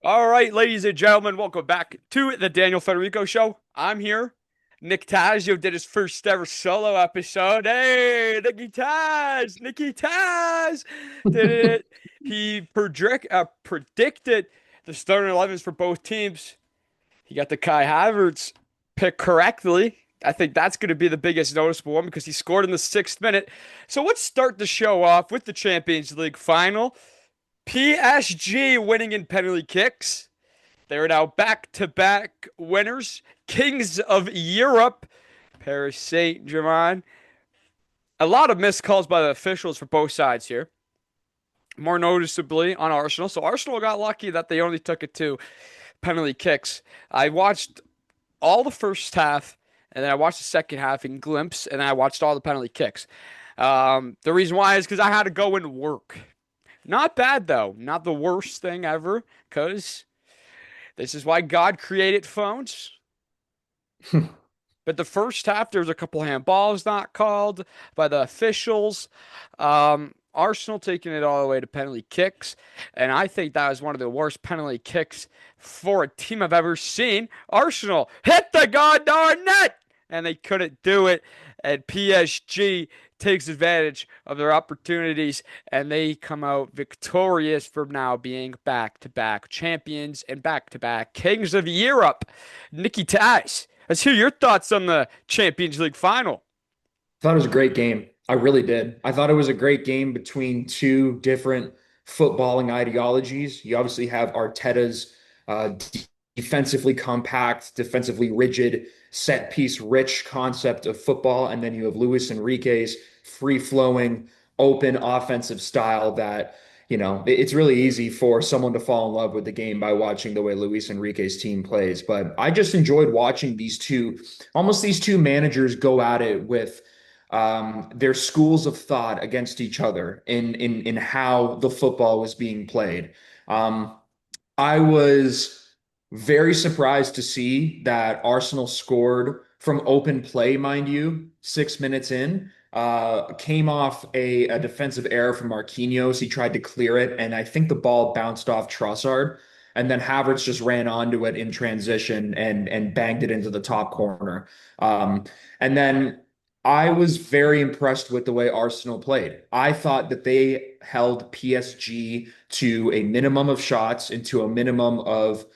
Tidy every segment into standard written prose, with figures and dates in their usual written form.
All right, ladies and gentlemen, welcome back to the Daniel Federico Show. I'm here. Nick Tazio did his first ever solo episode. Hey, Nicky Taz did it. He predicted the starting 11s for both teams. He got the Kai Havertz pick correctly. I think that's going to be the biggest noticeable one because he scored in the 6th minute. So let's start the show off with the Champions League final. PSG winning in penalty kicks. They are now back-to-back winners, kings of Europe. Paris Saint-Germain. A lot of missed calls by the officials for both sides here. More noticeably on Arsenal. So Arsenal got lucky that they only took it to penalty kicks. I watched all the first half, and then I watched the second half in glimpse, and then I watched all the penalty kicks. The reason why is because I had to go and work. Not bad though, not the worst thing ever, because this is why God created phones. But the first half, there was a couple handballs not called by the officials. Arsenal taking it all the way to penalty kicks, and I think that was one of the worst penalty kicks for a team I've ever seen. Arsenal hit the goddamn net, and they couldn't do it. And PSG takes advantage of their opportunities, and they come out victorious from now being back-to-back champions and back-to-back kings of Europe. Nicky Taz, let's hear your thoughts on the Champions League final. Thought it was a great game. I really did. I thought it was a great game between two different footballing ideologies. You obviously have Arteta's defensively compact, defensively rigid, set piece rich concept of football, and then you have Luis Enrique's free flowing, open offensive style that, it's really easy for someone to fall in love with the game by watching the way Luis Enrique's team plays. But I just enjoyed watching these two managers go at it with their schools of thought against each other in how the football was being played. Um, I was very surprised to see that Arsenal scored from open play, mind you, 6 minutes in. Came off a defensive error from Marquinhos. He tried to clear it, and I think the ball bounced off Trossard. And then Havertz just ran onto it in transition and banged it into the top corner. And then I was very impressed with the way Arsenal played. I thought that they held PSG to a minimum of shots and to a minimum of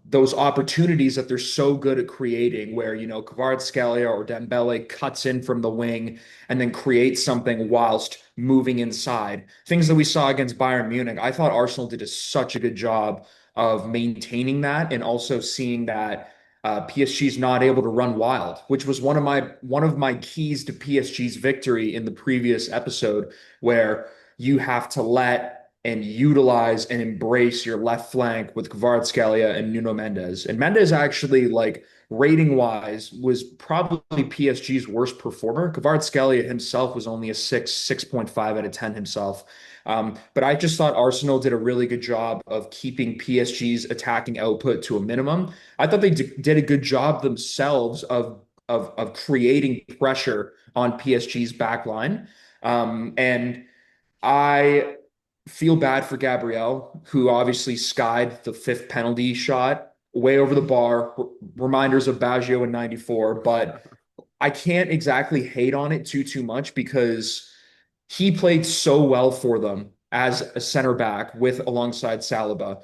those opportunities that they're so good at creating, where Kvaratskhelia or Dembele cuts in from the wing and then creates something whilst moving inside. Things that we saw against Bayern Munich. I thought Arsenal did such a good job of maintaining that and also seeing that PSG is not able to run wild, which was one of my keys to PSG's victory in the previous episode, where you have to let and utilize and embrace your left flank with Kvaratskhelia and Nuno Mendes. And Mendes actually, like rating wise, was probably PSG's worst performer. Kvaratskhelia himself was only a 6.5 out of 10 himself. But I just thought Arsenal did a really good job of keeping PSG's attacking output to a minimum. I thought they did a good job themselves of creating pressure on PSG's back line. And I feel bad for Gabriel, who obviously skied the fifth penalty shot way over the bar. Reminders of Baggio in '94, but I can't exactly hate on it too much because he played so well for them as a center back with alongside Saliba.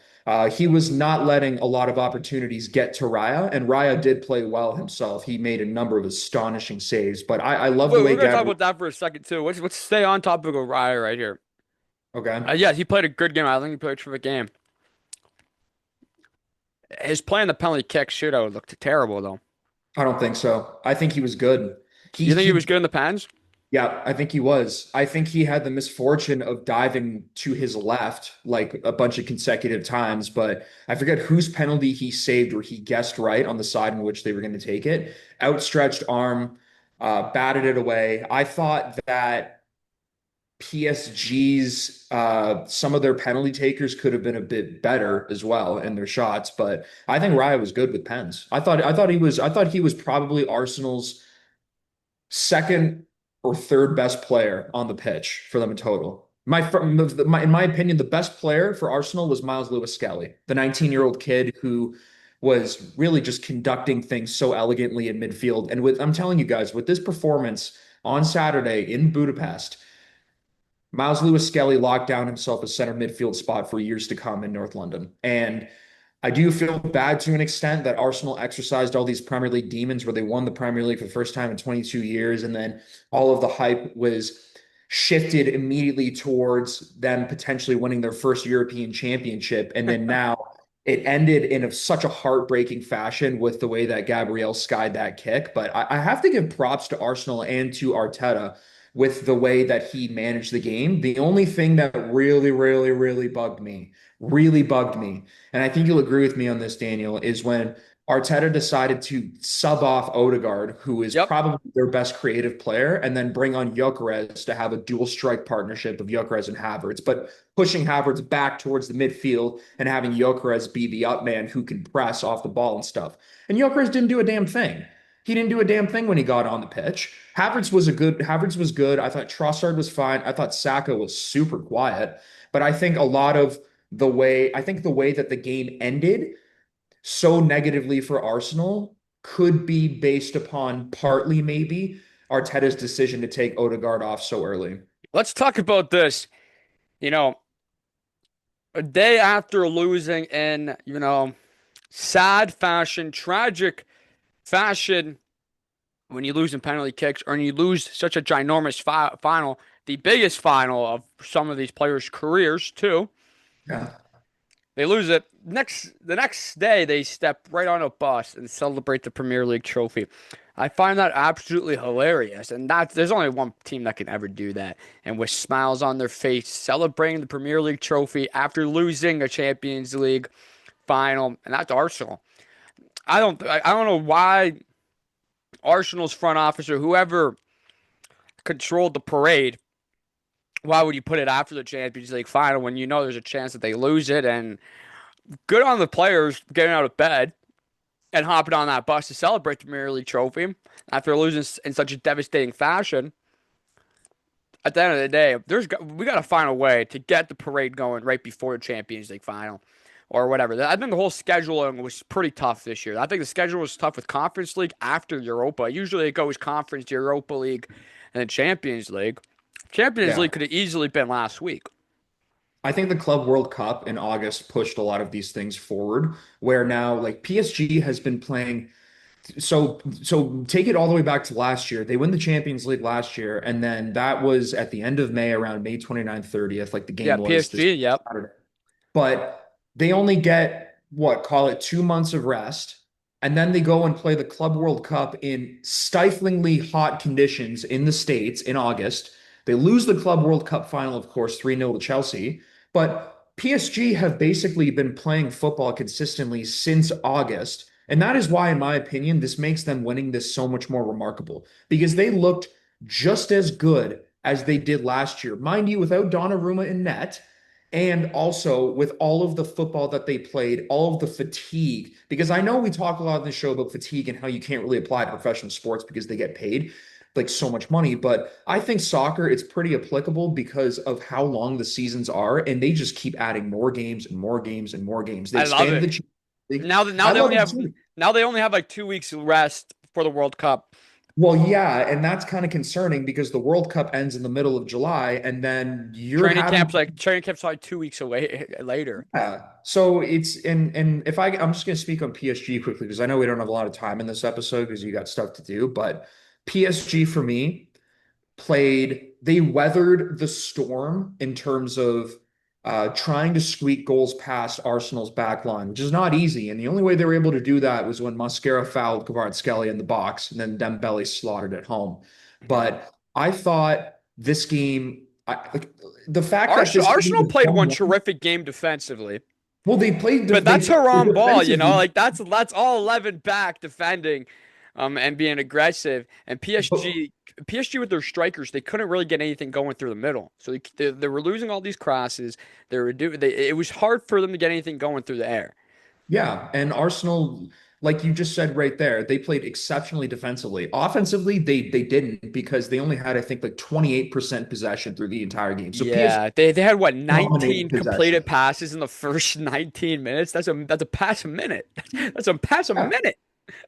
He was not letting a lot of opportunities get to Raya, and Raya did play well himself. He made a number of astonishing saves, but I love the Wait, way we're gonna talk Gabriel. about that for a second too. Let's stay on topic of Raya right here. Okay. Yeah, he played a good game. I think he played a terrific game. His play in the penalty kick shootout looked terrible though. I don't think so. I think he was good. He You think he he was good in the pens? Yeah, I think he was. I think he had the misfortune of diving to his left like a bunch of consecutive times, but I forget whose penalty he saved where he guessed right on the side in which they were going to take it. Outstretched arm, batted it away. I thought that PSG's some of their penalty takers could have been a bit better as well in their shots, but I think Raya was good with pens. I thought he was probably Arsenal's second or third best player on the pitch for them in total. In my opinion, the best player for Arsenal was Miles Lewis Skelly, the 19-year-old kid who was really just conducting things so elegantly in midfield. And I'm telling you guys, with this performance on Saturday in Budapest, Miles Lewis Skelly locked down himself a center midfield spot for years to come in North London. And I do feel bad to an extent that Arsenal exercised all these Premier League demons where they won the Premier League for the first time in 22 years. And then all of the hype was shifted immediately towards them potentially winning their first European championship. And then now it ended in such a heartbreaking fashion with the way that Gabriel skied that kick. But I have to give props to Arsenal and to Arteta with the way that he managed the game. The only thing that really really bugged me, and I think you'll agree with me on this, Daniel, is when Arteta decided to sub off Odegaard, who is Yep. probably their best creative player, and then bring on Gyökeres to have a dual strike partnership of Gyökeres and Havertz, but pushing Havertz back towards the midfield and having Gyökeres be the up man who can press off the ball and stuff. And Gyökeres didn't do a damn thing. He didn't do a damn thing when he got on the pitch. Havertz was good. I thought Trossard was fine. I thought Saka was super quiet. But I think a lot of the way that the game ended so negatively for Arsenal could be based upon partly maybe Arteta's decision to take Odegaard off so early. Let's talk about this. You know, a day after losing in, sad fashion, tragic fashion, when you lose in penalty kicks or when you lose such a ginormous final, the biggest final of some of these players' careers, too. Yeah. They lose it. The next day, they step right on a bus and celebrate the Premier League trophy. I find that absolutely hilarious, and there's only one team that can ever do that, and with smiles on their face, celebrating the Premier League trophy after losing a Champions League final, and that's Arsenal. I don't know why Arsenal's front office or whoever controlled the parade. Why would you put it after the Champions League final when you know there's a chance that they lose it? And good on the players getting out of bed and hopping on that bus to celebrate the Premier League trophy after losing in such a devastating fashion. At the end of the day, we got to find a way to get the parade going right before the Champions League final or whatever. I think the whole scheduling was pretty tough this year. I think the schedule was tough with Conference League after Europa. Usually it goes Conference, Europa League, and then Champions League. Champions Yeah. League could have easily been last week. I think the Club World Cup in August pushed a lot of these things forward, where now like PSG has been playing. So take it all the way back to last year. They win the Champions League last year, and then that was at the end of May, around May 29th, 30th, like the Yeah, game was this PSG, yep. Saturday. But they only get what, call it 2 months of rest, and then they go and play the Club World Cup in stiflingly hot conditions in the States in August. They lose the Club World Cup final, of course, 3-0 to Chelsea. But PSG have basically been playing football consistently since August. And that is why, in my opinion, this makes them winning this so much more remarkable because they looked just as good as they did last year. Mind you, without Donnarumma in net, and also with all of the football that they played, all of the fatigue. Because I know we talk a lot on the show about fatigue and how you can't really apply to professional sports because they get paid like so much money. But I think soccer, it's pretty applicable because of how long the seasons are, and they just keep adding more games and more games and more games. They I love expanded it. the Champions League. Now I they love only it have too. like 2 weeks rest for the World Cup. Well, yeah, and that's kind of concerning because the World Cup ends in the middle of July, and then you're having. Training camp's like 2 weeks away later. Yeah. So it's and if I'm just gonna speak on PSG quickly because I know we don't have a lot of time in this episode because you got stuff to do, but PSG for me they weathered the storm in terms of trying to squeak goals past Arsenal's back line, which is not easy. And the only way they were able to do that was when Mascara fouled Kvaratskhelia in the box and then Dembele slaughtered at home. Mhm. But I thought this game, like the fact that this game Arsenal was played one 1-1, terrific game defensively. well, But they that's her played on ball, defensively, like that's all 11 back defending, and being aggressive. And but PSG with their strikers, they couldn't really get anything going through the middle. So they were losing all these crosses. It was hard for them to get anything going through the air. yeah, and Arsenal, like you just said right there, they played exceptionally defensively. Offensively, they didn't because they only had, I think, like 28% possession through the entire game. So PSG Yeah, they had what, dominated 19 completed possession. passes in the first 19 minutes. That's a pass a minute. That's a pass a Yeah. minute.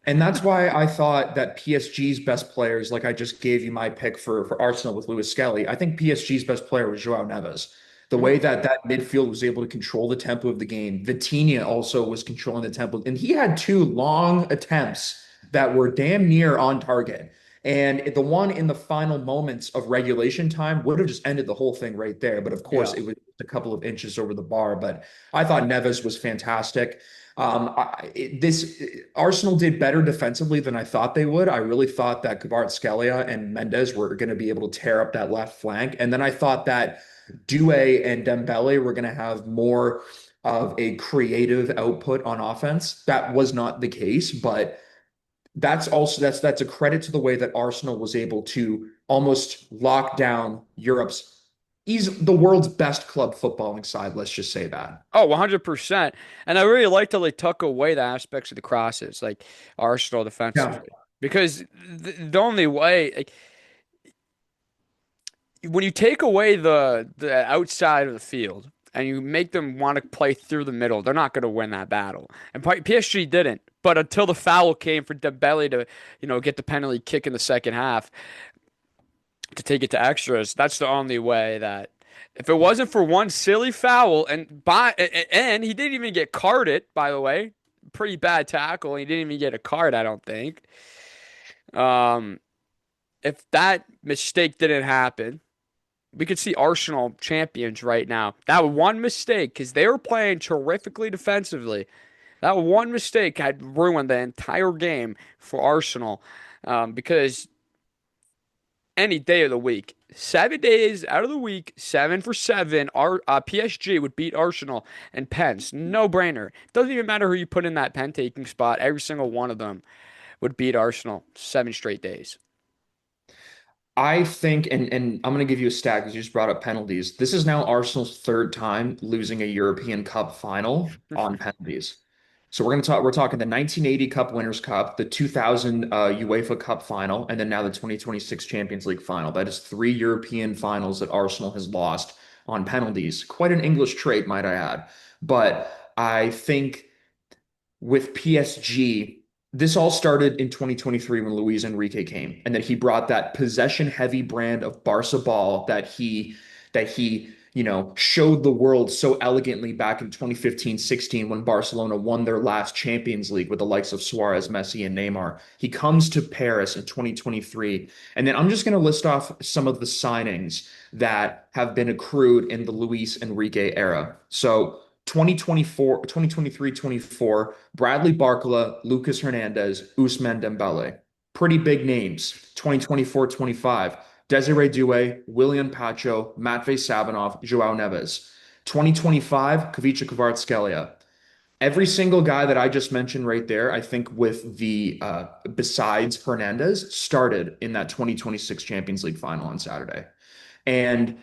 And that's why I thought that PSG's best players, like I just gave you my pick for Arsenal with Lewis Skelly, I think PSG's best player was Joao Neves. The Mhm. way that that midfield was able to control the tempo of the game. Vitinha also was controlling the tempo, and he had two long attempts that were damn near on target. And the one in the final moments of regulation time would have just ended the whole thing right there. But of course, Yeah. it was a couple of inches over the bar. But I thought Neves was fantastic. This Arsenal did better defensively than I thought they would. I really thought that Kvaratskhelia and Mendes were going to be able to tear up that left flank, and then I thought that Doué and Dembele were going to have more of a creative output on offense. That was not the case, but that's a credit to the way that Arsenal was able to almost lock down Europe's he's the world's best club footballing side. Let's just say that. Oh, 100%. And I really liked how they took away the aspects of the crosses, like Arsenal Yeah. defensively. Because the only way, like, when you take away the outside of the field and you make them want to play through the middle, they're not going to win that battle. And PSG didn't. But until the foul came for Dembele to, get the penalty kick in the second half to take it to extras, that's the only way that if it wasn't for one silly foul and he didn't even get carded, by the way, pretty bad tackle. He didn't even get a card, I don't think. Um, if that mistake didn't happen, we could see Arsenal champions right now. That one mistake, because they were playing terrifically defensively, that one mistake had ruined the entire game for Arsenal. Because any day of the week, 7 days out of the week, 7 for 7, PSG would beat Arsenal and Pens. No brainer. Doesn't even matter who you put in that pen taking spot. Every single one of them would beat Arsenal 7 straight days. I think, and I'm going to give you a stat because you just brought up penalties. This is now Arsenal's third time losing a European Cup final on penalties. So we're talking the 1980 Cup Winners' Cup, the 2000 UEFA Cup final, and then now the 2026 Champions League final. That is three European finals that Arsenal has lost on penalties. Quite an English trait, might I add. But I think with PSG, this all started in 2023 when Luis Enrique came, and then he brought that possession-heavy brand of Barca ball that he showed the world so elegantly back in 2015-16 when Barcelona won their last Champions League with the likes of Suarez, Messi, and Neymar. He comes to Paris in 2023, and then I'm just going to list off some of the signings that have been accrued in the Luis Enrique era. So 2024, 2023-24, Bradley Barcola, Lucas Hernandez, Ousmane Dembele. Pretty big names. 2024-25, Desiree Doué, William Pacho, Matvey Savinov, Joao Neves. 2025, Kavicha Kvaratskhelia. Every single guy that I just mentioned right there, I think with the besides Hernandez, started in that 2026 Champions League final on Saturday. And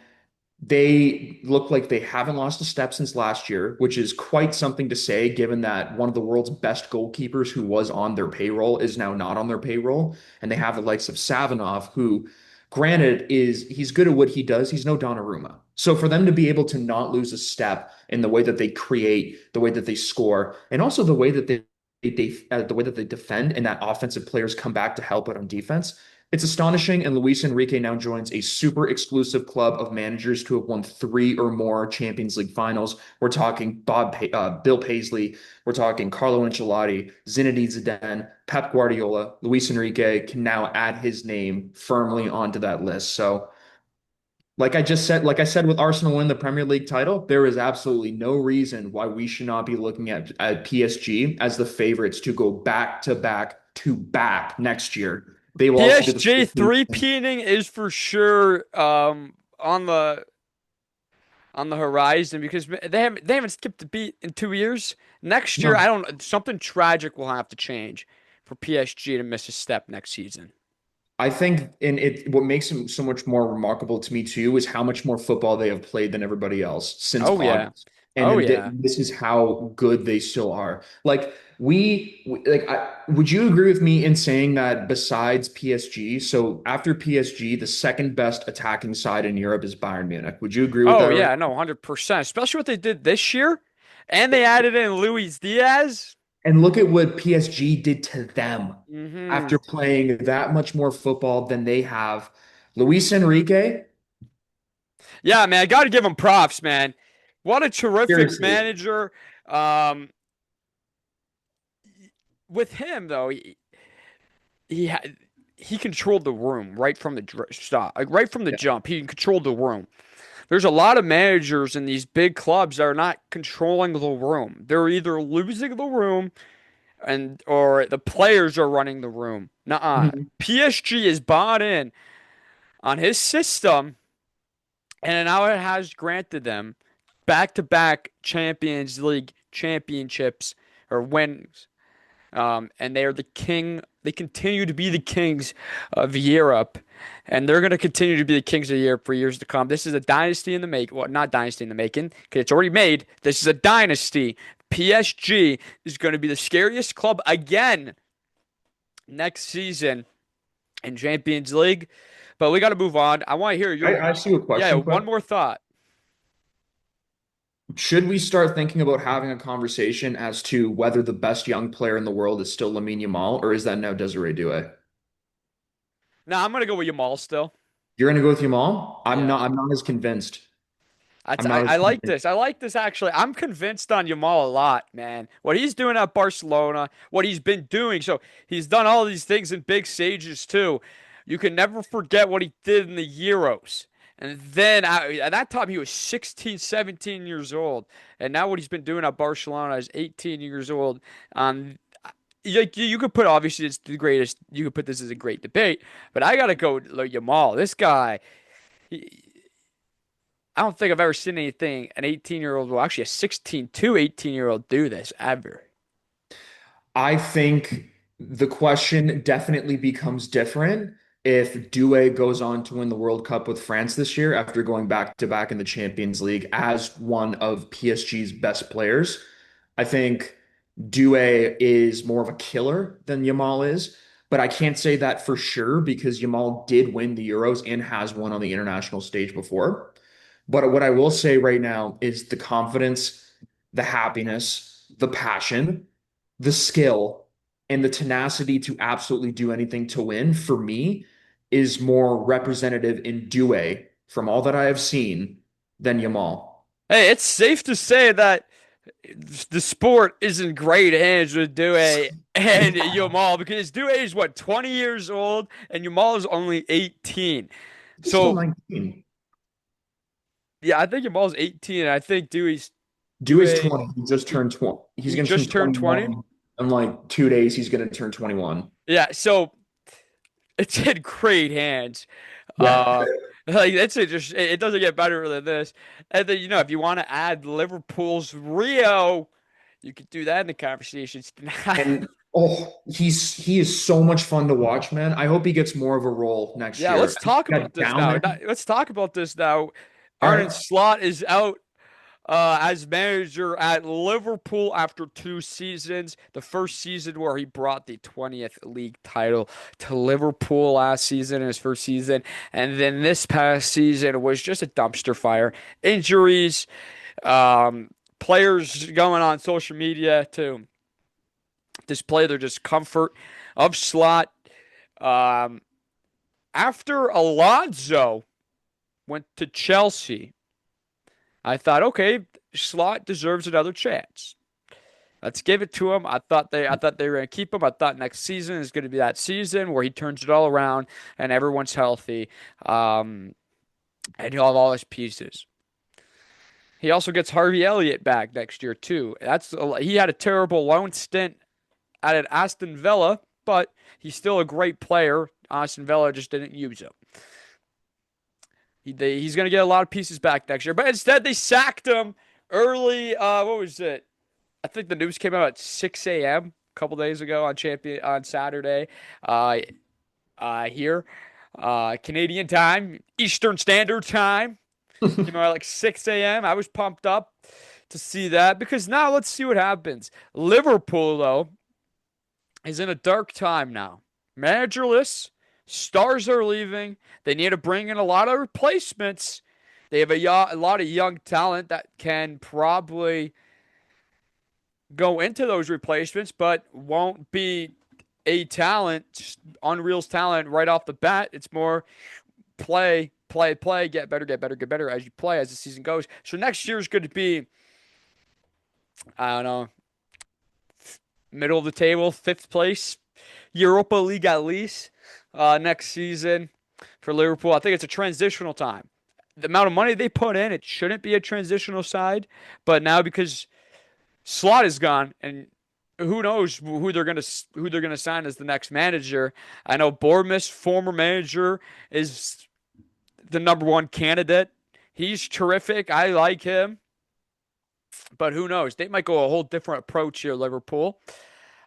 they look like they haven't lost a step since last year, which is quite something to say, given that one of the world's best goalkeepers who was on their payroll is now not on their payroll. And they have the likes of Savinov, who, granted, he's good at what he does. He's no Donnarumma. So for them to be able to not lose a step in the way that they create, the way that they score, and also the way that the way that they defend, and that offensive players come back to help out on defense, it's astonishing, and Luis Enrique now joins a super exclusive club of managers to have won three or more Champions League finals. We're talking Bill Paisley, we're talking Carlo Ancelotti, Zinedine Zidane, Pep Guardiola. Luis Enrique can now add his name firmly onto that list. So, like I said with Arsenal winning the Premier League title, there is absolutely no reason why we should not be looking at PSG as the favorites to go back to back to back next year. They will also be the PSG first team. three-peating is for sure on the horizon because they haven't skipped a beat in 2 years. Next year, I No, don't something tragic will have to change for PSG to miss a step next season. I think, and what makes him so much more remarkable to me too is how much more football they have played than everybody else since Oh yeah. August. And Oh then yeah. this is how good they still are. Like would you agree with me in saying that besides PSG, so after PSG, the second best attacking side in Europe is Bayern Munich? Would you agree with Oh that right yeah, no, now? 100%. Especially what they did this year. And they added in Luis Diaz. And look at what PSG did to them Hmm. after playing that much more football than they have. Luis Enrique, Yeah, man, I got to give him props, man. What a terrific seriously. manager. Um, with him though, he had he controlled the room right from the stop, like right from the Yeah. jump. He controlled the room. There's a lot of managers in these big clubs that are not controlling the room. They're either losing the room and or the players are running the room. Nuh-uh. Mhm. PSG is bought in on his system, and now it has granted them back-to-back Champions League championships or wins. And they are the king. They continue to be the kings of Europe, and they're going to continue to be the kings of Europe for years to come. This is a dynasty in the make. Well, not dynasty in the making, because it's already made. This is a dynasty. PSG is going to be the scariest club again next season in Champions League. But we got to move on. I want to hear I, your, I ask you a yeah, question quick. one more thought. Should we start thinking about having a conversation as to whether the best young player in the world is still Lamine Yamal, or is that now Desiree Doué? Now I'm going to go with Yamal still. You're gonna go with Yamal? I'm Yeah. not. I'm not as convinced. That's I'm not as I like convinced. this. I like this actually. I'm convinced on Yamal a lot, man. What he's doing at Barcelona, what he's been doing. So he's done all these things in big stages too. You can never forget what he did in the Euros. And then at that time he was 16, 17 years old. And now what he's been doing at Barcelona is 18 years old. Um you could put obviously it's the greatest. You could put this as a great debate, but I gotta go with Yamal. This guy, he, I don't think I've ever seen anything an 18-year-old, well, actually a 16 to 18-year-old do this ever. I think the question definitely becomes different if Doué goes on to win the World Cup with France this year after going back to back in the Champions League as one of PSG's best players. I think Doué is more of a killer than Yamal is, but I can't say that for sure because Yamal did win the Euros and has won on the international stage before. But what I will say right now is the confidence, the happiness, the passion, the skill, and the tenacity to absolutely do anything to win for me is more representative in Doué from all that I have seen than Yamal. Hey, it's safe to say that the sport is in great hands with Due and Yamal because Due is what 20 years old and Yamal is only 18. He's still So 19. yeah, I think Yamal's 18 and I think Dewey's Due 20. He just he, turned 20. He's he going to turn just turned 20. 21 in like 2 days. He's going to turn 21. Yeah, so it's in great hands. Yeah. Uh, like that's it. Just it doesn't get better than this. And then if you want to add Liverpool's Rio, you could do that in the conversations tonight. And oh, he is so much fun to watch, man. I hope he gets more of a role next Yeah, year. let's I think talk he about got this down now. there. Let's talk about this now. All Arne right. Slot is out as manager at Liverpool after 2 seasons. The first season where he brought the 20th league title to Liverpool last season in his first season. And then this past season was just a dumpster fire. Injuries, players going on social media to display their discomfort of Slot. Um, After Alonso went to Chelsea, I thought, okay, Slot deserves another chance. Let's give it to him. I thought they were gonna keep him. I thought next season is gonna be that season where he turns it all around and everyone's healthy. And he'll have all his pieces. He also gets Harvey Elliott back next year too. He had a terrible loan stint at Aston Villa, but he's still a great player. Aston Villa just didn't use him. He's going to get a lot of pieces back next year, but instead they sacked him early. What was it? I think the news came out at 6 a.m. a couple days ago on Saturday. Uh, Here, Canadian time, Eastern Standard Time. Came out at like 6 a.m. I was pumped up. to see that because now let's see what happens. Liverpool, though, is in a dark time now. Managerless, stars are leaving. They need to bring in a lot of replacements. They have a lot of young talent that can probably go into those replacements, but won't be a talent, Unreal's talent right off the bat. It's more play, get better, get better, get better as you play as the season goes. So next year is going to be, I don't know, middle of the table, fifth place, Europa League at least next season for Liverpool. I think it's a transitional time. The amount of money they put in, it shouldn't be a transitional side, but now because Slot is gone, and who knows who they're gonna sign as the next manager. I know Bournemouth's former manager is the number one candidate. He's terrific. I like him, but who knows? They might go a whole different approach here, Liverpool.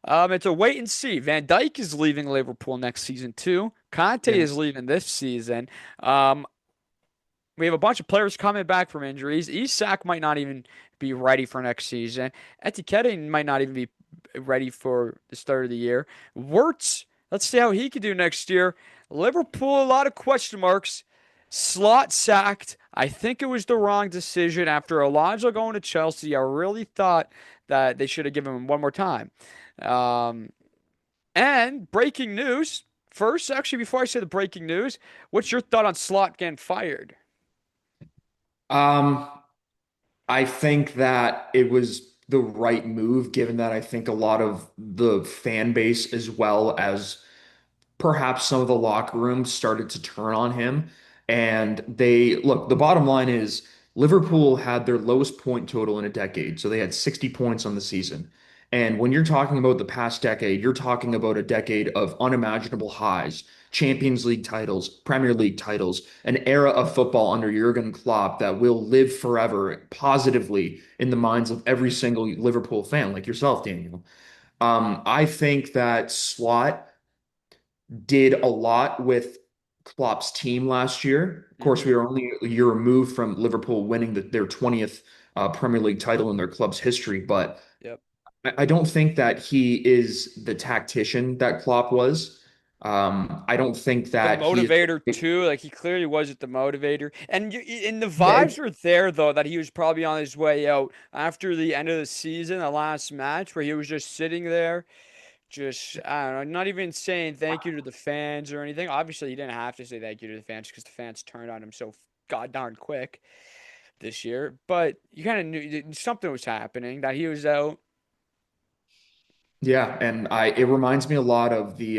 It's a wait and see. Van Dijk is leaving Liverpool next season too. Conte Yeah. is leaving this season. Um, we have a bunch of players coming back from injuries. Isak might not even be ready for next season. Etiquette might not even be ready for the start of the year. Wirtz, let's see how he can do next year. Liverpool, a lot of question marks. Slot sacked. I think it was the wrong decision after Alonso going to Chelsea. I really thought that they should have given him one more time. Um, and breaking news. First, actually, before I say the breaking news, what's your thought on Slot getting fired? Um, I think that it was the right move, given that I think a lot of the fan base, as well as perhaps some of the locker rooms, started to turn on him. And they look, the bottom line is Liverpool had their lowest point total in a decade. So they had 60 points on the season. And when you're talking about the past decade, you're talking about a decade of unimaginable highs, Champions League titles, Premier League titles, an era of football under Jurgen Klopp that will live forever positively in the minds of every single Liverpool fan, like yourself, Daniel. I think that Slot did a lot with Klopp's team last year. Of course, Mm-hmm. we were only a year removed from Liverpool winning their 20th Premier League title in their club's history, but Yep. I don't think that he is the tactician that Klopp was. I don't think The that he is. motivator too, like he clearly wasn't the motivator, and the Yeah, vibes were there though that he was probably on his way out after the end of the season, the last match where he was just sitting there, just I don't know, not even saying thank you to the fans or anything. Obviously, he didn't have to say thank you to the fans because the fans turned on him so god darn quick this year. But you kind of knew something was happening, that he was out. yeah, and it reminds me a lot of the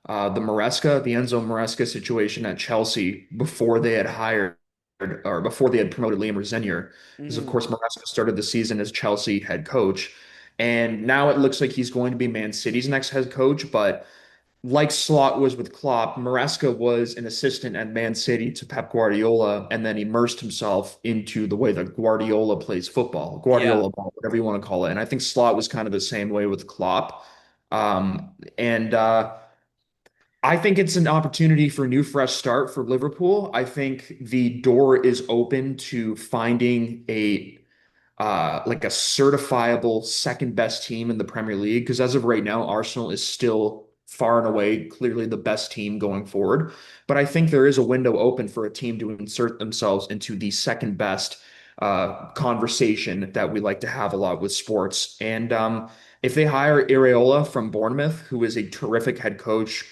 Maresca, the Enzo Maresca situation at Chelsea before they had hired or before they had promoted Liam Rosenior, because of Hmm. course Maresca started the season as Chelsea head coach, and now it looks like he's going to be Man City's next head coach, but like Slot was with Klopp, Maresca was an assistant at Man City to Pep Guardiola and then immersed himself into the way that Guardiola plays football, Yeah. Guardiola ball, whatever you want to call it. And I think Slot was kind of the same way with Klopp. And I think it's an opportunity for a new, fresh start for Liverpool. I think the door is open to finding a like a certifiable second best team in the Premier League. Because as of right now, Arsenal is still far and away clearly the best team going forward. But I think there is a window open for a team to insert themselves into the second best conversation that we like to have a lot with sports. And if they hire Areola from Bournemouth, who is a terrific head coach,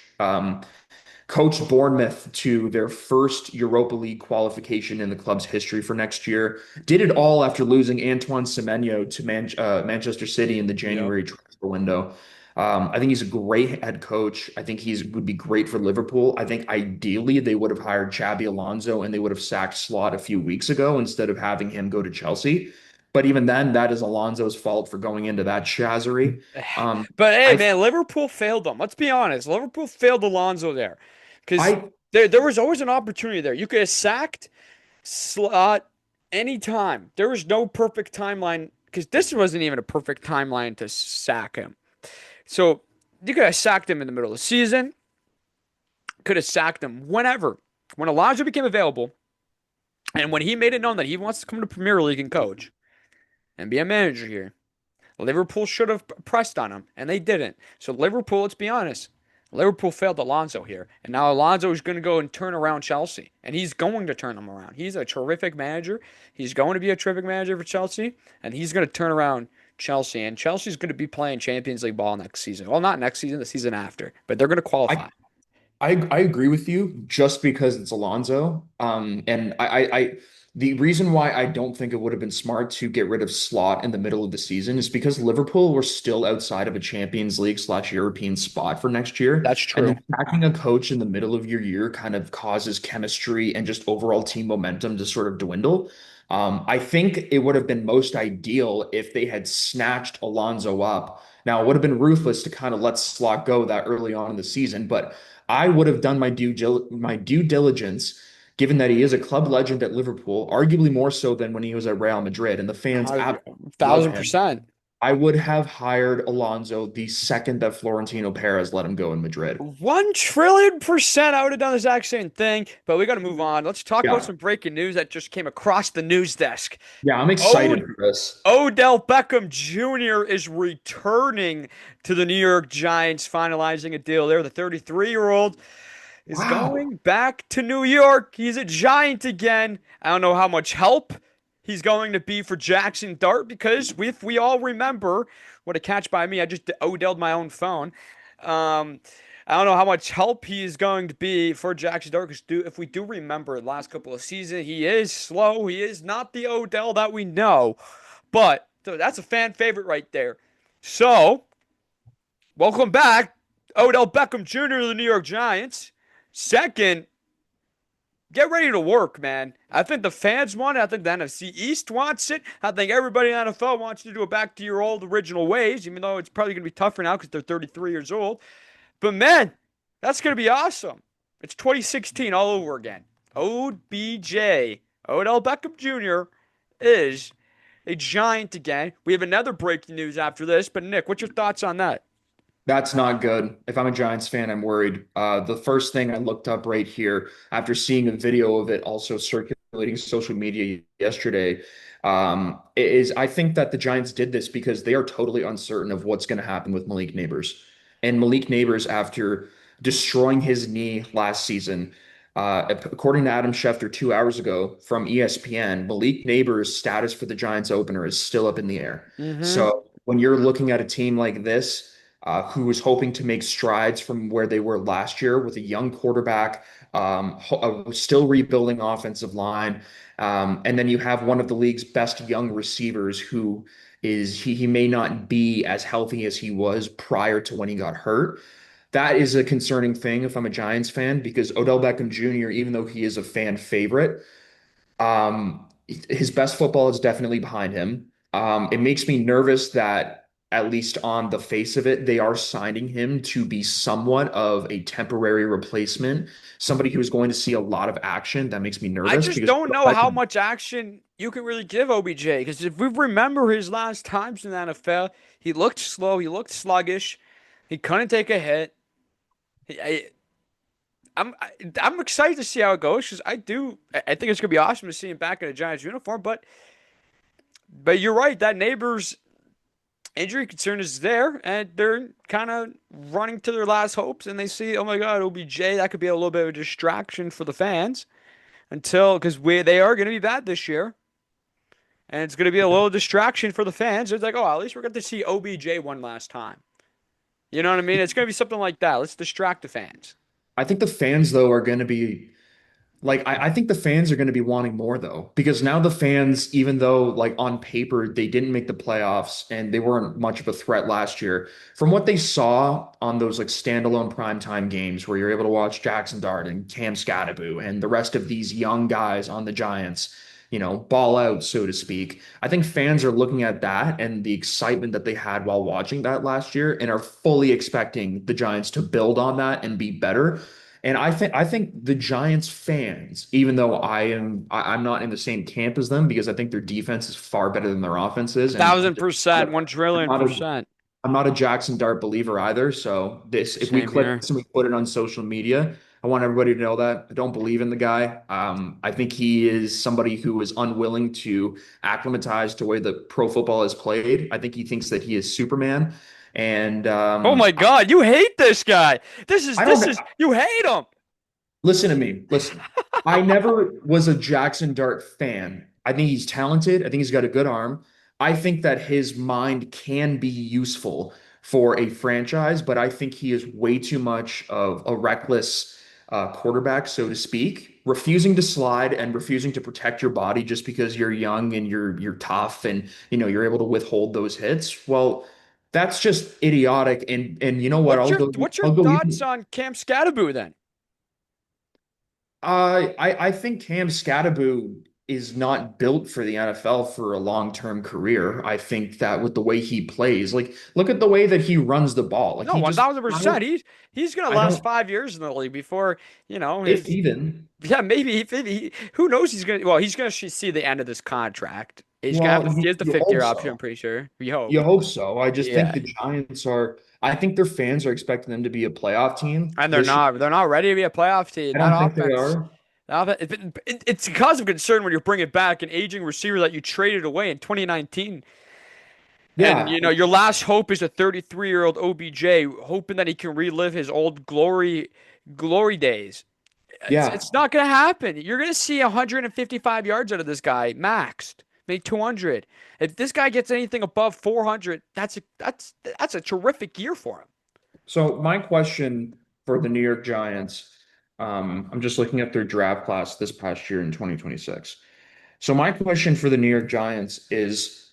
coached Bournemouth to their first Europa League qualification in the club's history for next year. Did it all after losing Antoine Semenyo to Manchester City in the Yep. January transfer window. I think he's a great head coach. I think he's would be great for Liverpool. I think ideally they would have hired Xabi Alonso and they would have sacked Slot a few weeks ago instead of having him go to Chelsea. But even then, that is Alonso's fault for going into that shazzery. Um, But hey, I, man, Liverpool failed them. Let's be honest. Liverpool failed Alonso there because I, there was always an opportunity there. You could have sacked Slot anytime. There was no perfect timeline because this wasn't even a perfect timeline to sack him. So you could have sacked him in the middle of the season, could have sacked him whenever. When Alonso became available and when he made it known that he wants to come to Premier League and coach, and be a manager here. Liverpool should have pressed on him, and they didn't. So Liverpool, let's be honest, Liverpool failed Alonso here, and now Alonso is going to go and turn around Chelsea, and he's going to turn them around. He's a terrific manager. He's going to be a terrific manager for Chelsea, and he's going to turn around Chelsea, and Chelsea's going to be playing Champions League ball next season. Well, not next season, the season after, but they're going to qualify. I I agree with you just because it's Alonso. And the reason why I don't think it would have been smart to get rid of Slot in the middle of the season is because Liverpool were still outside of a Champions League slash European spot for next year. That's And true. then packing a coach in the middle of your year kind of causes chemistry and just overall team momentum to sort of dwindle. I think it would have been most ideal if they had snatched Alonso up. Now, it would have been ruthless to kind of let Slot go that early on in the season, but I would have done my due diligence, given that he is a club legend at Liverpool, arguably more so than when he was at Real Madrid, and the fans A absolutely love thousand him. percent. I would have hired Alonso the second that Florentino Perez let him go in Madrid. 1 trillion% I would have done the exact same thing, but we got to move on. Let's talk about Yeah, some breaking news that just came across the news desk. yeah, I'm Oh, excited for this. Odell Beckham Jr. is returning to the New York Giants, finalizing a deal there. The 33-year-old is Wow. going back to New York. He's a Giant again. I don't know how much help he's going to be for Jackson Dart because if we all remember, what a catch by me. I just Odell'd my own phone. Um, I don't know how much help he is going to be for Jackson Dart because if we do remember the last couple of seasons, he is slow. He is not the Odell that we know. But so that's a fan favorite right there. So, welcome back, Odell Beckham Jr. to the New York Giants. Second, get ready to work, man. I think the fans want it. I think the NFC East wants it. I think everybody in the NFL wants you to go back to your old original ways, even though it's probably going to be tougher now because they're 33 years old. But man, that's going to be awesome. It's 2016 all over again. OBJ, Odell Beckham Jr., is a Giant again. We have another breaking news after this, but Nick, what's your thoughts on that? That's not good. If I'm a Giants fan, I'm worried. The first thing I looked up right here after seeing a video of it also circulating social media yesterday, is I think that the Giants did this because they are totally uncertain of what's going to happen with Malik Neighbors. And Malik Neighbors, after destroying his knee last season, according to Adam Schefter 2 hours ago from ESPN, Malik Neighbors' status for the Giants opener is still up in the air. Mm-hmm. So when you're looking at a team like this, who was hoping to make strides from where they were last year with a young quarterback, a still rebuilding offensive line. And then you have one of the league's best young receivers who he may not be as healthy as he was prior to when he got hurt. That is a concerning thing if I'm a Giants fan because Odell Beckham Jr., even though he is a fan favorite, his best football is definitely behind him. It makes me nervous that, at least on the face of it, they are signing him to be somewhat of a temporary replacement, somebody who's going to see a lot of action. That makes me I nervous just because don't know how much action you can really give OBJ because if we remember his last times in the NFL, he looked slow, he looked sluggish, he couldn't take a hit. He, I, I'm excited to see how it goes because I think it's gonna be awesome to see him back in a Giants uniform. But you're right, that neighbor's injury concern is there, and they're kind of running to their last hopes, and they see, oh my God, OBJ, that could be a little bit of a distraction for the fans until because they are going to be bad this year, and it's going to be a little distraction for the fans. It's like, oh, at least we're going to see OBJ one last time. You know what I mean? It's going to be something like that. Let's distract the fans. I think the fans though are going to be like I think the fans are going to be wanting more though, because now the fans, even though like on paper they didn't make the playoffs and they weren't much of a threat last year, from what they saw on those like standalone primetime games where you're able to watch Jackson Dart and Cam Scatterbo and the rest of these young guys on the Giants, ball out, so to speak. I think fans are looking at that and the excitement that they had while watching that last year and are fully expecting the Giants to build on that and be better. And I think the Giants fans, even though I'm not in the same camp as them because I think their defense is far better than their offense is, and 1,000%, one I'm trillion not a percent. I'm not a Jackson Dart believer either. So this, if we Same clip here. this and we put it on social media, I want everybody to know that. I don't believe in the guy. I think he is somebody who is unwilling to acclimatize to the way that pro football is played. I think he thinks that he is Superman. And Oh my God, you hate this guy. This is I this don't is you hate him. listen to me. Listen, I never was a Jackson Dart fan. I think he's talented. I think he's got a good arm. I think that his mind can be useful for a franchise, but I think he is way too much of a reckless quarterback, so to speak, refusing to slide and refusing to protect your body just because you're young and you're tough and you're able to withhold those hits. Well, that's just idiotic. And you know what? What's your I'll go thoughts even. on Cam Scatterbo then? I think Cam Scatterbo is not built for the NFL for a long-term career. I think that with the way he plays, like look at the way that he runs the ball. Like No, he just, I 1000%. don't, He's gonna I last don't, 5 years in the league before if his even. yeah maybe if who knows he's gonna see the end of this contract. He's gonna have Well, he has the you fifth hope year option. I'm so. pretty sure. We You hope. hope so. I just think Yeah, the Giants are. I think their fans are expecting them to be a playoff team and this year. they're not ready to be a playoff team. I That don't think they offense. are. It's a cause of concern when you're bringing back an aging receiver that you traded away in 2019. And Yeah, your last hope is a 33-year-old OBJ, hoping that he can relive his old glory days. yeah. It's not going to happen. You're going to see 155 yards out of this guy, maxed, maybe 200. If this guy gets anything above 400, that's a terrific year for him. So my question for the New York Giants, I'm just looking at their draft class this past year in 2026. So my question for the New York Giants is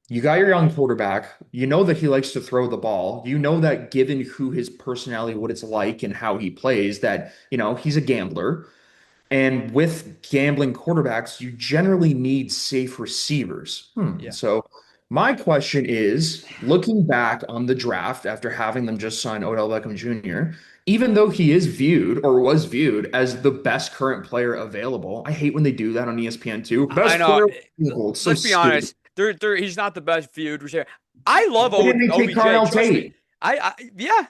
you got your young quarterback. You know that he likes to throw the ball. You know that given who his personality, what it's like and how he plays, that, he's a gambler. And with gambling quarterbacks, you generally need safe receivers. Yeah. So my question is, looking back on the draft after having them just sign Odell Beckham Jr., even though he is viewed or was viewed as the best current player available, I hate when they do that on ESPN too. I Best know. player available. It's so Let's be stupid. honest. He's not the best viewed receiver. I love Why didn't they take OBJ. Carnell Trust me. Tate? Yeah.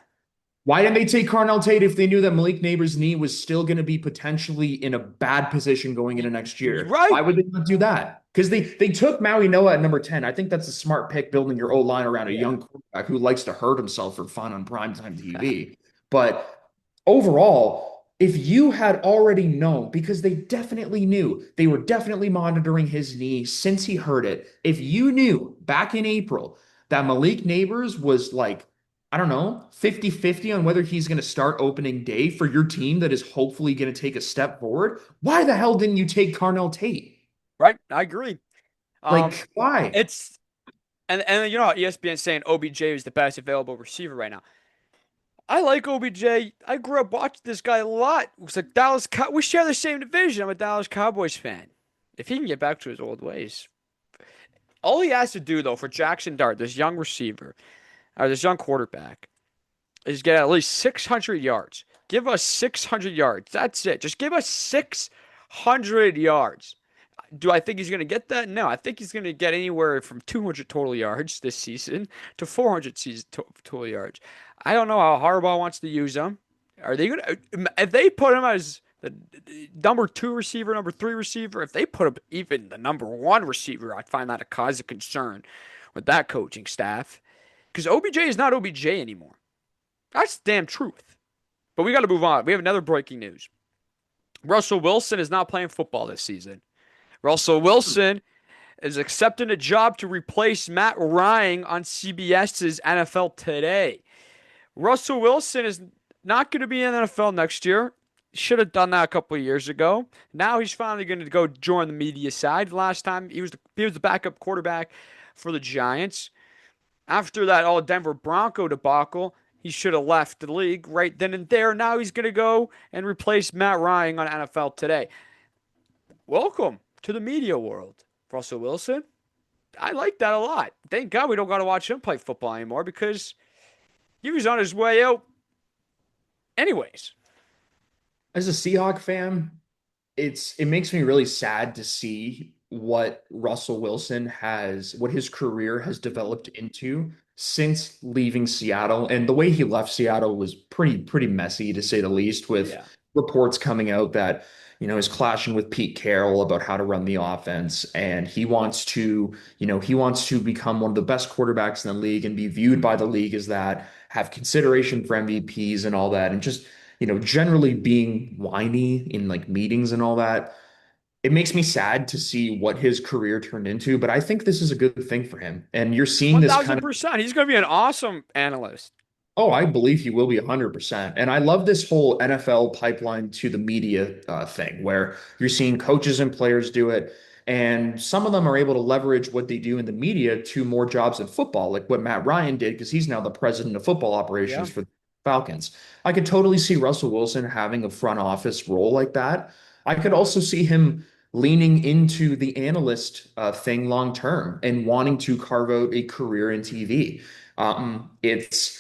Why didn't they take Carnell Tate if they knew that Malik Neighbors' knee was still going to be potentially in a bad position going into next You're year? right. Why would they not do that? Because they took Maui Noah at number 10. I think that's a smart pick building your O line around a Yeah. young quarterback who likes to hurt himself for fun on primetime TV. But overall, if you had already known, because they definitely knew, they were definitely monitoring his knee since he hurt it. If you knew back in April that Malik Neighbors was like, I don't know, 50-50 on whether he's going to start opening day for your team that is hopefully going to take a step forward. Why the hell didn't you take Carnell Tate? Right. I agree. Um, Like, why? it's and ESPN saying OBJ is the best available receiver right now. I like OBJ. I grew up watching this guy a lot. It was like we share the same division. I'm a Dallas Cowboys fan. If he can get back to his old ways, all he has to do though for Jackson Dart, this young receiver or this young quarterback, is get at least 600 yards. Give us 600 yards. That's it. Just give us 600 yards. Do I think he's going to get that? No, I think he's going to get anywhere from 200 total yards this season to 400 total yards. I don't know how Harbaugh wants to use him. Are they going to, if they put him as the number two receiver, number three receiver, if they put him even the number one receiver, I'd find that a cause of concern with that coaching staff. Because OBJ is not OBJ anymore. That's the damn truth. But we got to move on. We have another breaking news. Russell Wilson is not playing football this season. Russell Wilson is accepting a job to replace Matt Ryan on CBS's NFL Today. Russell Wilson is not going to be in the NFL next year. Should have done that a couple of years ago. Now he's finally going to go join the media side. Last time he was the backup quarterback for the Giants. After that all Denver Bronco debacle, he should have left the league right then and there. Now he's going to go and replace Matt Ryan on NFL Today. Welcome to the media world, Russell Wilson. I like that a lot. Thank God we don't got to watch him play football anymore because he was on his way out anyways. As a Seahawk fan, it makes me really sad to see what Russell Wilson what his career has developed into since leaving Seattle. And the way he left Seattle was pretty messy to say the least, with Yeah. reports coming out that, is clashing with Pete Carroll about how to run the offense. And he wants to become one of the best quarterbacks in the league and be viewed by the league as that, have consideration for MVPs and all that. And just, generally being whiny in like meetings and all that. It makes me sad to see what his career turned into, but I think this is a good thing for him. And you're seeing this kind of. 1000%. He's going to be an awesome analyst. Oh, I believe he will be 100%. And I love this whole NFL pipeline to the media thing where you're seeing coaches and players do it. And some of them are able to leverage what they do in the media to more jobs in football, like what Matt Ryan did, because he's now the president of football operations Yeah. for the Falcons. I could totally see Russell Wilson having a front office role like that. I could also see him leaning into the analyst thing long term and wanting to carve out a career in TV. It's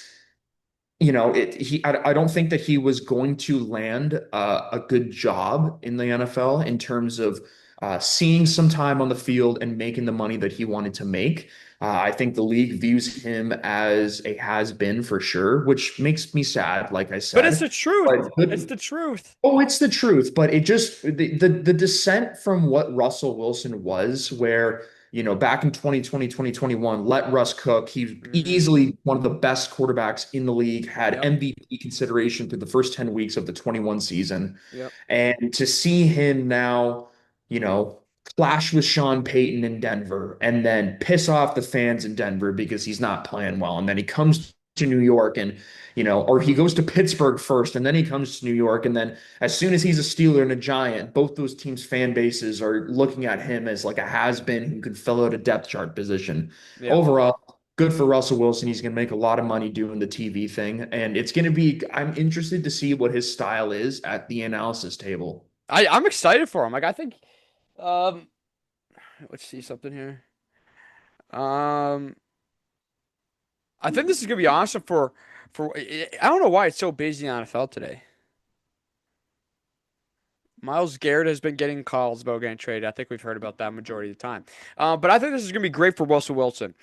I don't think that he was going to land a good job in the NFL in terms of seeing some time on the field and making the money that he wanted to make. I think the league views him as a has-been for sure, which makes me sad, like I But it's said. the truth. But It's the truth. oh, it's the truth, but it just the descent from what Russell Wilson was, where, back in 2020, 2021, let Russ cook. He's Hmm. easily one of the best quarterbacks in the league, had Yep. MVP consideration through the first 10 weeks of the 21 season. Yep. And to see him now, you know, clash with Sean Payton in Denver and then piss off the fans in Denver because he's not playing well. And then he comes to New York and, or he goes to Pittsburgh first and then he comes to New York. And then as soon as he's a Steeler and a Giant, both those teams' fan bases are looking at him as like a has-been who could fill out a depth chart position. Yep. Overall, good for Russell Wilson. He's going to make a lot of money doing the TV thing. And I'm interested to see what his style is at the analysis table. I'm excited for him. Like I think um let's see something here. Um I think this is gonna be awesome for I don't know why it's so busy in the NFL today. Miles Garrett has been getting calls about getting traded. I think we've heard about that majority of the time. But I think this is going to be great for Russell Wilson.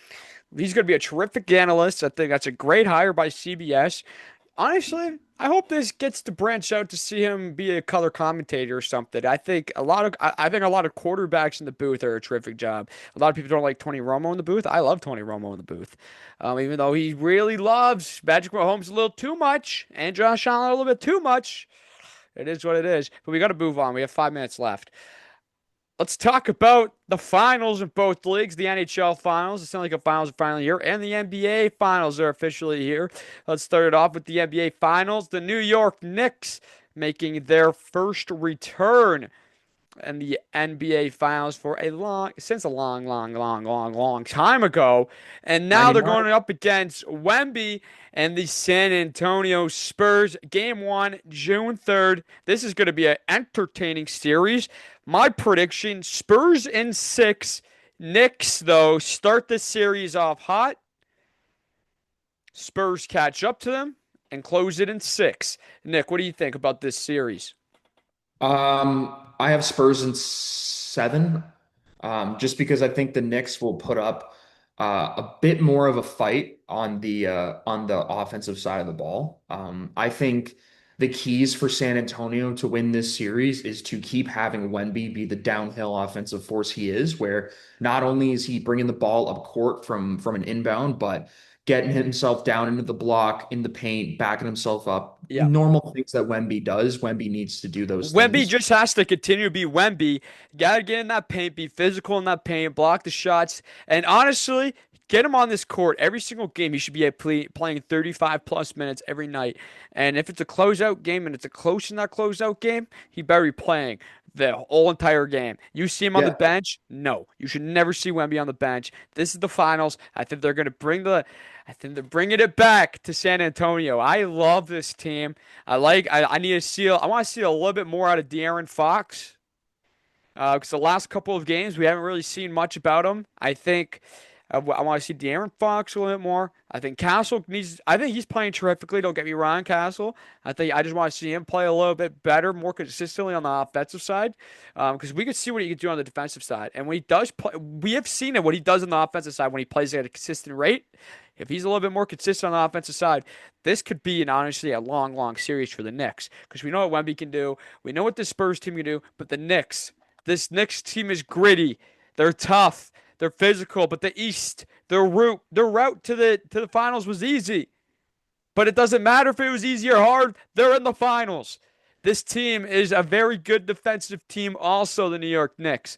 He's going to be a terrific analyst. I think that's a great hire by CBS. Honestly, I hope this gets to branch out to see him be a color commentator or something. I think a lot of quarterbacks in the booth are a terrific job. A lot of people don't like Tony Romo in the booth. I love Tony Romo in the booth. Even though he really loves Patrick Mahomes a little too much and Josh Allen a little bit too much. It is what it is. But we got to move on. We have 5 minutes left. Let's talk about the finals in both leagues. The NHL finals, the Stanley Cup finals are finally here, and the NBA finals are officially here. Let's start it off with the NBA finals. The New York Knicks making their first return in the NBA finals for a long time ago. And now they're 99. going up against Wemby and the San Antonio Spurs. Game one, June 3rd. This is going to be an entertaining series. My prediction, Spurs in six. Knicks, though, start the series off hot. Spurs catch up to them and close it in six. Nick, what do you think about this series? I have Spurs in 7, just because I think the Knicks will put up a bit more of a fight on the offensive side of the ball. I think the keys for San Antonio to win this series is to keep having Wemby be the downhill offensive force he is, where not only is he bringing the ball up court from an inbound, but getting himself down into the block, in the paint, backing himself up. Yeah. Normal things that Wemby does. Wemby needs to do those Wemby things. just has to continue to be Wemby. Gotta get in that paint, be physical in that paint, block the shots, and honestly, get him on this court every single game. He should be playing 35 plus minutes every night. And if it's a closeout game and it's a close in that closeout game, he better be playing the whole entire game. You see him on the Yeah. bench? No, you should never see Wemby on the bench. This is the finals. I think they're bringing it back to San Antonio. I love this team. I need to see I want to see a little bit more out of De'Aaron Fox. Because the last couple of games we haven't really seen much about him. I think I want to see De'Aaron Fox a little bit more. I think Castle needs. I think he's playing terrifically. Don't get me wrong, Castle. I just want to see him play a little bit better, more consistently on the offensive side, because we could see what he could do on the defensive side. And when he does play, we have seen it what he does on the offensive side when he plays at a consistent rate. If he's a little bit more consistent on the offensive side, this could be an honestly a long, long series for the Knicks because we know what Wemby can do. We know what the Spurs team can do, but the Knicks, this Knicks team is gritty. They're tough. They're physical, but the East, their route to the finals was easy. But it doesn't matter if it was easy or hard. They're in the finals. This team is a very good defensive team, also the New York Knicks.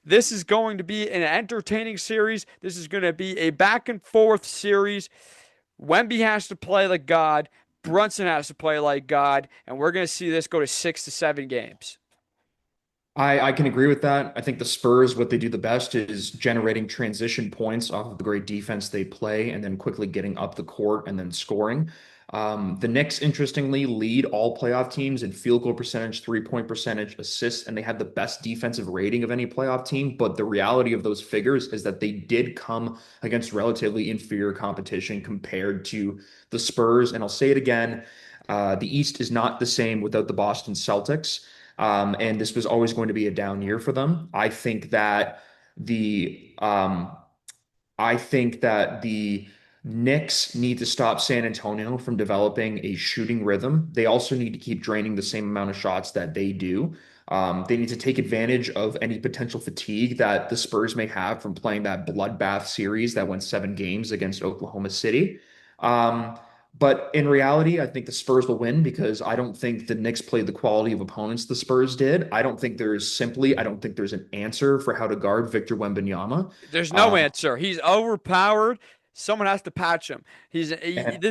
This is going to be an entertaining series. This is going to be a back and forth series. Wemby has to play like God. Brunson has to play like God. And we're going to see this go to 6 to 7 games. I can agree with that. I think the Spurs, what they do the best is generating transition points off of the great defense they play and then quickly getting up the court and then scoring. The Knicks, interestingly, lead all playoff teams in field goal percentage, three-point percentage, assists, and they had the best defensive rating of any playoff team. But the reality of those figures is that they did come against relatively inferior competition compared to the Spurs. And I'll say it again, the East is not the same without the Boston Celtics. And this was always going to be a down year for them. The um, I think that the Knicks need to stop San Antonio from developing a shooting rhythm. They also need to keep draining the same amount of shots that they do. They need to take advantage of any potential fatigue that the Spurs may have from playing that bloodbath series that went 7 games against Oklahoma City. Um, but in reality, I think the Spurs will win because I don't think the Knicks played the quality of opponents the Spurs did. I don't think there's an answer for how to guard Victor Wembanyama. There's no Um, answer. He's overpowered. Someone has to patch him. and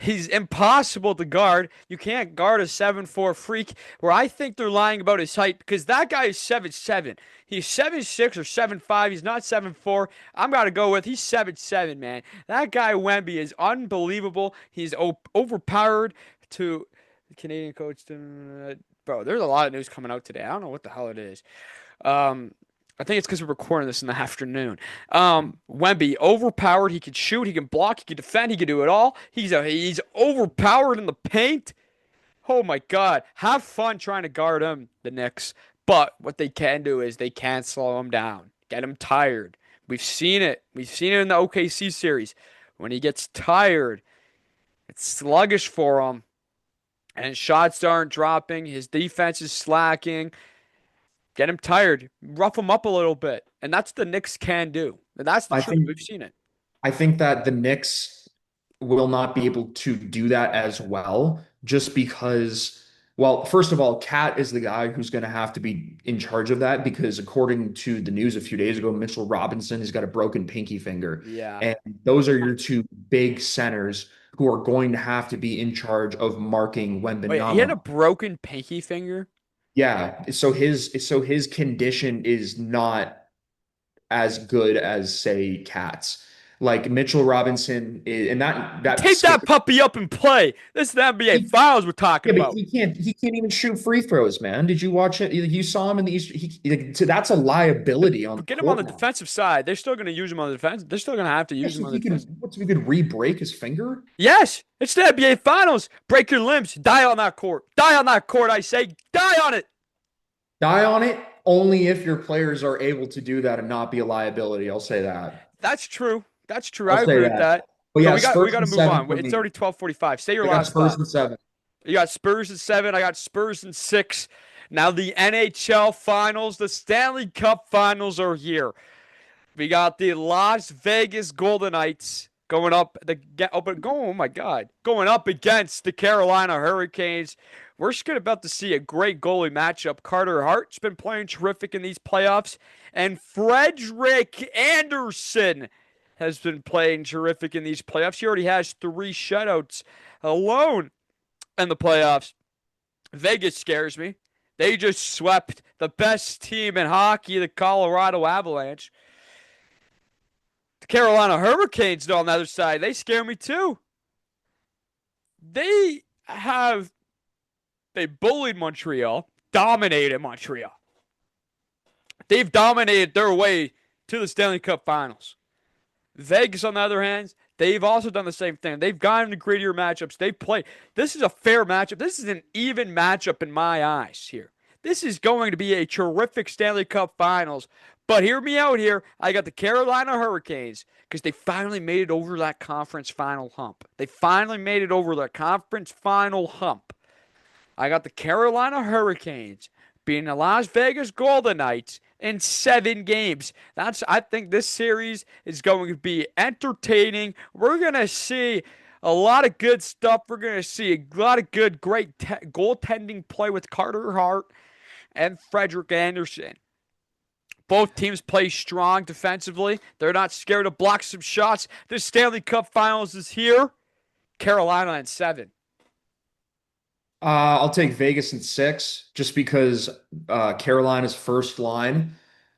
He's impossible to guard. You can't guard a 7'4" freak. Where I think they're lying about his height because that guy is 7'7". He's 7'6" or 7'5". He's not 7'4". I'm gotta go with he's 7'7", man. That guy Wemby is unbelievable. He's overpowered to the Canadian coach. Bro, there's a lot of news coming out today. I don't know what the hell it is. Um, I think it's because we're recording this in the afternoon. Wemby, overpowered. He can shoot. He can block. He can defend. He can do it all. He's overpowered in the paint. Oh my God. Have fun trying to guard him, the Knicks. But what they can do is they can slow him down, get him tired. We've seen it. We've seen it in the OKC series. When he gets tired, it's sluggish for him, and shots aren't dropping. His defense is slacking. Get him tired, rough him up a little bit, and that's the Knicks can do. And that's the I truth. think We've seen it. I think that the Knicks will not be able to do that as well, just because, well, first of all, Cat is the guy who's going to have to be in charge of that because according to the news a few days ago, Mitchell Robinson has got a broken pinky finger. Yeah. And those are your two big centers who are going to have to be in charge of marking Wait, he had Wembanyama. a broken pinky finger. Yeah, so his condition is not as good as say Cat's. Like Mitchell Robinson is, and that Take that scares. puppy up and play. This is the NBA He, Finals we're talking yeah, but about. he can't even shoot free throws, man. Did you watch it? You saw him in the East. Like, so that's a liability on the But get him on the court now. defensive side. They're still going to use him on the defense. They're still going to have to Yeah, use him so on the he defense. can. What's we could re-break his finger? Yes, it's the NBA Finals. Break your limbs. Die on that court. Die on that court, I say. Die on it. Die on it only if your players are able to do that and not be a liability. I'll say that. That's true. That's true. I'll I say agree with that. that. But But yeah, we Spurs got to and move seven on. for It's me. already 12:45. Say your I got last Spurs thought. and seven. You got Spurs in 7. I got Spurs in 6. Now the NHL Finals, the Stanley Cup Finals are here. We got the Las Vegas Golden Knights going up oh my God, going up against the Carolina Hurricanes. We're just about to see a great goalie matchup. Carter Hart's been playing terrific in these playoffs, and Frederick Anderson has been playing terrific in these playoffs. He already has 3 shutouts alone in the playoffs. Vegas scares me. They just swept the best team in hockey, the Colorado Avalanche. The Carolina Hurricanes, though, on the other side, they scare me too. They have they bullied Montreal, dominated Montreal. They've dominated their way to the Stanley Cup Finals. Vegas, on the other hand, they've also done the same thing. They've gone into grittier matchups. They play. This is a fair matchup. This is an even matchup in my eyes here. This is going to be a terrific Stanley Cup Finals. But hear me out here. I got the Carolina Hurricanes because they finally made it over that conference final hump. They finally made it over the conference final hump. I got the Carolina Hurricanes beating the Las Vegas Golden Knights in 7 games. I think this series is going to be entertaining. We're gonna see a lot of good stuff. We're gonna see a lot of good, great goaltending play with Carter Hart and Frederik Andersen. Both teams play strong defensively. They're not scared to block some shots. The Stanley Cup Finals is here. Carolina in 7. I'll take Vegas in 6 just because Carolina's first line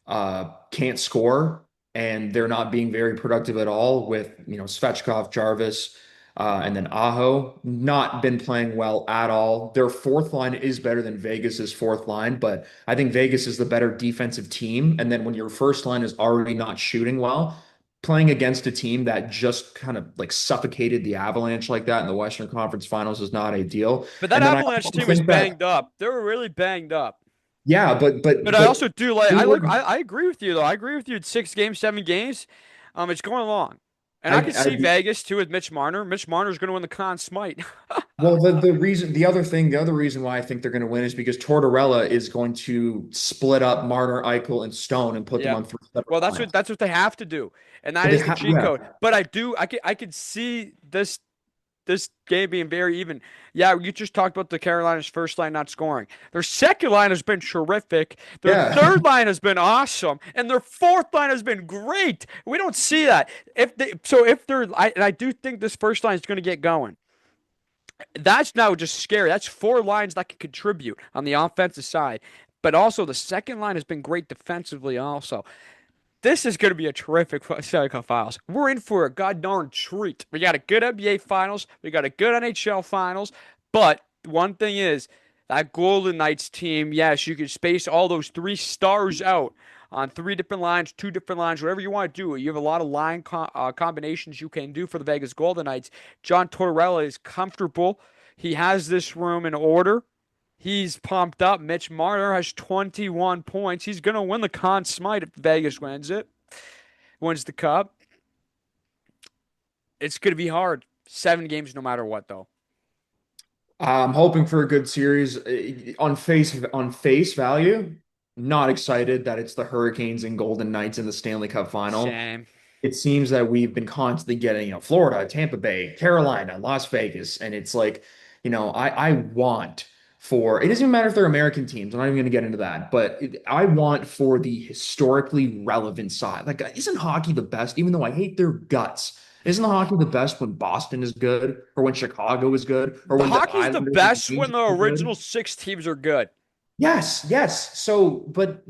can't score and they're not being very productive at all with, Svechkov, Jarvis, and then Aho not been playing well at all. Their fourth line is better than Vegas's fourth line, but I think Vegas is the better defensive team. And then when your first line is already not shooting well, playing against a team that just kind of like suffocated the Avalanche like that in the Western Conference Finals is not ideal. But that And then I Avalanche also team was think that, banged up. They were really banged up. yeah, But I also do like they I like were, I agree with you though. I agree with you at 6 games, 7 games. It's going along. And I could I see Vegas too with Mitch Marner. Mitch Marner's gonna win the Conn Smite. well, the other reason why I think they're going to win is because Tortorella is going to split up Marner, Eichel, and Stone and put them Yeah. on three separate Well, lines. that's what they have to do, and that Well, they is the have, cheat yeah, code. But I could see this game being very even. Yeah, you just talked about the Carolinas' first line not scoring. Their second line has been terrific. Their yeah. third line has been awesome, and their fourth line has been great. We don't see that. If they're, and I do think this first line is going to get going. That's now just scary. That's 4 lines that can contribute on the offensive side. But also, the second line has been great defensively, also. This is going to be a terrific Stanley Cup Finals. We're in for a god darn treat. We got a good NBA Finals. We got a good NHL Finals. But one thing is, that Golden Knights team, yes, you can space all those 3 stars out on 3 different lines, 2 different lines, whatever you want to do. You have a lot of combinations you can do for the Vegas Golden Knights. John Tortorella is comfortable. He has this room in order. He's pumped up. Mitch Marner has 21 points. He's going to win the Conn Smite if Vegas wins it, wins the Cup. It's going to be hard. 7 games no matter what, though. I'm hoping for a good series. On face value, not excited that it's the Hurricanes and Golden Knights in the Stanley Cup final. Shame. It seems that we've been constantly getting, Florida, Tampa Bay, Carolina, Las Vegas, and it's like, I want for it doesn't even matter if they're American teams. I'm not even going to get into that, but I want for the historically relevant side. Like, isn't hockey the best? Even though I hate their guts, isn't the hockey the best when Boston is good, or when Chicago is good, or The when the hockey's the Islanders and best when Rangers the are original good? 6 teams are good. Yes, yes. So, but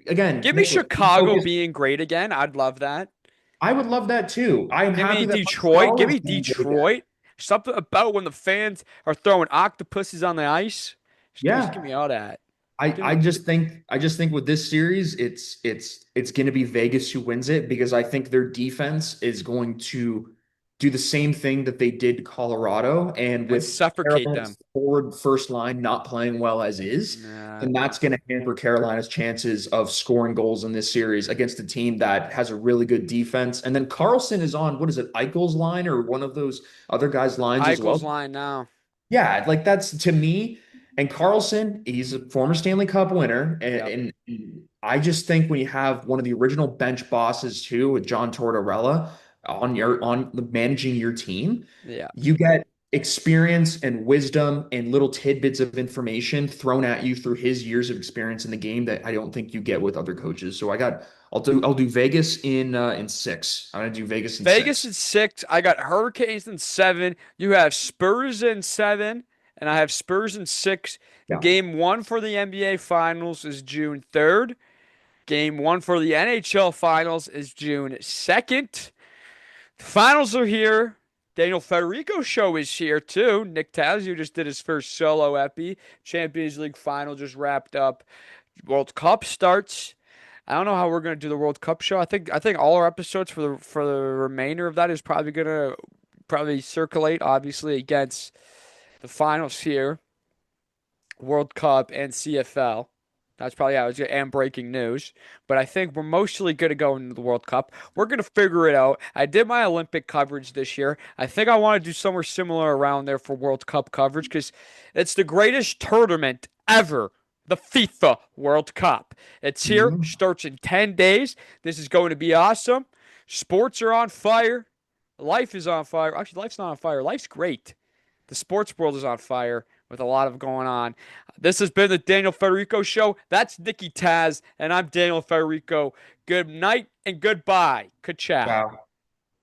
again, Give me Nicholas, we Chicago focus. being great again. I'd love that. I would love that too. I'm Give me happy that Detroit. Give Montreal is me being good again. Detroit. Something about when the fans are throwing octopuses on the ice. Just give Yeah. me all that. I, Give I me, just think I just think with this series, it's going to be Vegas who wins it because I think their defense is going to do the same thing that they did to Colorado, and and with suffocate them. Carolina's forward first line not playing well as is, Nah, then that's going to hamper Carolina's chances of scoring goals in this series against a team that has a really good defense. And then Carlson is on, what is it, Eichel's line or one of those other guys' lines as well. Eichel's line now. Yeah, like that's to me. And Carlson, he's a former Stanley Cup winner. Yep. And I just think when you have one of the original bench bosses too, with John Tortorella on managing your team, Yeah. you get experience and wisdom and little tidbits of information thrown at you through his years of experience in the game that I don't think you get with other coaches. So I'll do Vegas in 6. I'm gonna do Vegas in Vegas 6. in 6. I got Hurricanes in 7. You have Spurs in 7. And I have Spurs in 6. Yeah. Game 1 for the NBA Finals is June 3rd. Game 1 for the NHL Finals is June 2nd. The finals are here. Daniel Federico show is here too. Nick Tazio just did his first solo epi. Champions League final just wrapped up. World Cup starts. I don't know how we're gonna do the World Cup show. I think all our episodes for the remainder of that is probably gonna probably circulate obviously against the finals here, World Cup and CFL. That's probably how it's and breaking news. But I think we're mostly going to go into the World Cup. We're going to figure it out. I did my Olympic coverage this year. I think I want to do somewhere similar around there for World Cup coverage because it's the greatest tournament ever. The FIFA World Cup. It's here, Mhm. starts in 10 days. This is going to be awesome. Sports are on fire. Life is on fire. Actually, life's not on fire. Life's great. The sports world is on fire with a lot of going on. This has been the Daniel Federico Show. That's Nikki Taz, and I'm Daniel Federico. Good night and goodbye. Ka-chow. Ciao.